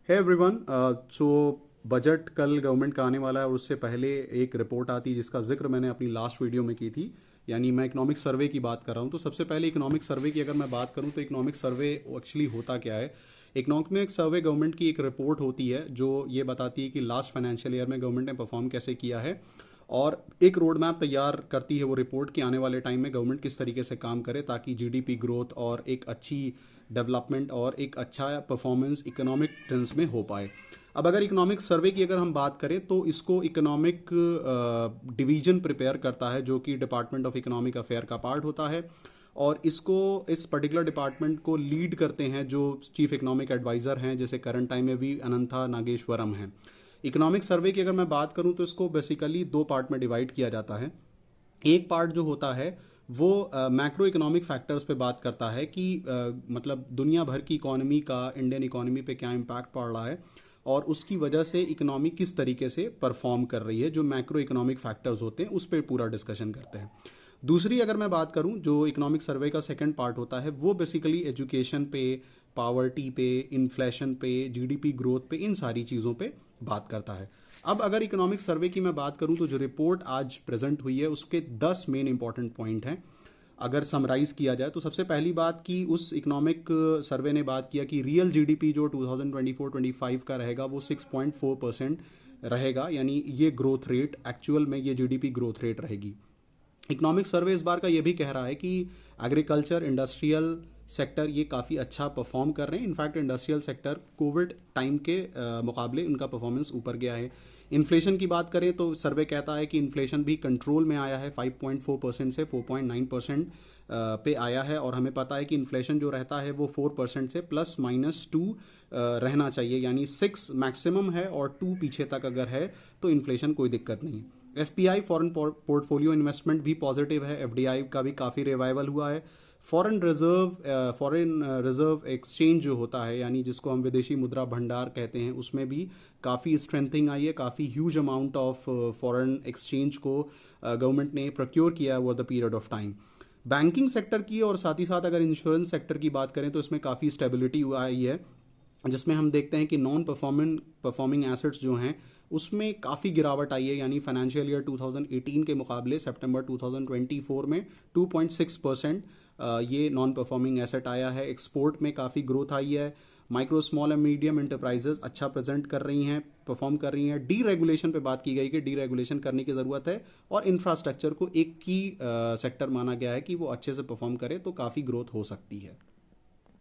है everyone. So budget कल government का आने वाला है और उससे पहले एक रिपोर्ट आती है जिसका जिक्र मैंने अपनी लास्ट वीडियो में की थी, यानी मैं इकोनॉमिक सर्वे की बात कर रहा हूँ। तो सबसे पहले इकोनॉमिक सर्वे की अगर मैं बात करूँ तो इकोनॉमिक सर्वे एक्चुअली होता क्या है। इकोनॉमिक सर्वे गवर्नमेंट की एक रिपोर्ट होती है जो ये बताती है कि लास्ट फाइनेंशियल ईयर में गवर्नमेंट ने परफॉर्म कैसे किया है और एक रोड मैप तैयार करती है वो रिपोर्ट कि आने वाले टाइम में गवर्नमेंट किस तरीके से काम करे ताकि जीडीपी ग्रोथ और एक अच्छी डेवलपमेंट और एक अच्छा परफॉर्मेंस इकोनॉमिक टर्म्स में हो पाए। अब अगर इकोनॉमिक सर्वे की अगर हम बात करें तो इसको इकोनॉमिक डिवीजन प्रिपेयर करता है जो कि डिपार्टमेंट ऑफ इकोनॉमिक अफेयर का पार्ट होता है और इसको इस पर्टिकुलर डिपार्टमेंट को लीड करते हैं जो चीफ इकोनॉमिक एडवाइज़र हैं, जैसे करंट टाइम में भी अनंथा नागेश्वरम हैं। इकोनॉमिक सर्वे की अगर मैं बात करूं तो इसको बेसिकली दो पार्ट में डिवाइड किया जाता है। एक पार्ट जो होता है वो मैक्रो इकोनॉमिक फैक्टर्स पे बात करता है कि मतलब दुनिया भर की इकोनॉमी का इंडियन इकोनॉमी पे क्या इम्पैक्ट पड़ रहा है और उसकी वजह से इकोनॉमी किस तरीके से परफॉर्म कर रही है, जो मैक्रो इकोनॉमिक फैक्टर्स होते हैं उस पर पूरा डिस्कशन करते हैं। दूसरी अगर मैं बात करूं जो इकोनॉमिक सर्वे का सेकंड पार्ट होता है वो बेसिकली एजुकेशन पे, पावर्टी पे, इन्फ्लेशन पे, जीडीपी ग्रोथ पे, इन सारी चीज़ों पे बात करता है। अब अगर इकोनॉमिक सर्वे की मैं बात करूं तो जो रिपोर्ट आज प्रेजेंट हुई है उसके 10 मेन इंपॉर्टेंट पॉइंट हैं। अगर समराइज किया जाए तो सबसे पहली बात कि उस इकोनॉमिक सर्वे ने बात किया कि रियल जीडीपी जो 2024-25 का रहेगा वो 6.4% रहेगा, यानी ये ग्रोथ रेट एक्चुअल में ये जीडीपी ग्रोथ रेट रहेगी। इकोनॉमिक सर्वे इस बार का ये भी कह रहा है कि एग्रीकल्चर, इंडस्ट्रियल सेक्टर ये काफ़ी अच्छा परफॉर्म कर रहे हैं। In fact industrial sector Covid time के मुकाबले उनका परफॉर्मेंस ऊपर गया है। इन्फ्लेशन की बात करें तो सर्वे कहता है कि इन्फ्लेशन भी कंट्रोल में आया है, 5.4% से 4.9% पे आया है और हमें पता है कि इन्फ्लेशन जो रहता है वो 4% से ±2 रहना चाहिए, यानी 6 मैक्सिमम है और 2 पीछे तक अगर है तो इन्फ्लेशन कोई दिक्कत नहीं। एफपीआई फॉरेन पोर्टफोलियो इन्वेस्टमेंट भी पॉजिटिव है, एफडीआई का भी काफ़ी रिवाइवल हुआ है। फॉरेन रिजर्व एक्सचेंज जो होता है, यानी जिसको हम विदेशी मुद्रा भंडार कहते हैं, उसमें भी काफ़ी स्ट्रेंथिंग आई है। काफ़ी huge amount of foreign exchange को गवर्नमेंट ने प्रोक्योर किया over the period of time. Banking sector की और साथ ही साथ अगर इंश्योरेंस सेक्टर की बात करें तो इसमें काफ़ी स्टेबिलिटी आई है, जिसमें हम देखते हैं कि नॉन परफॉर्मिंग एसेट्स जो हैं उसमें काफ़ी गिरावट आई है, यानी फाइनेंशियल ईयर 2018 के मुकाबले सितंबर 2024 में 2.6% ये नॉन परफॉर्मिंग एसेट आया है। एक्सपोर्ट में काफ़ी ग्रोथ आई है। Micro small and medium enterprises अच्छा प्रेजेंट कर रही हैं, परफॉर्म कर रही हैं। डी रेगुलेशन पे बात की गई कि डी रेगुलेशन करने की ज़रूरत है और इंफ्रास्ट्रक्चर को एक की सेक्टर माना गया है कि वो अच्छे से परफॉर्म करे तो काफ़ी ग्रोथ हो सकती है।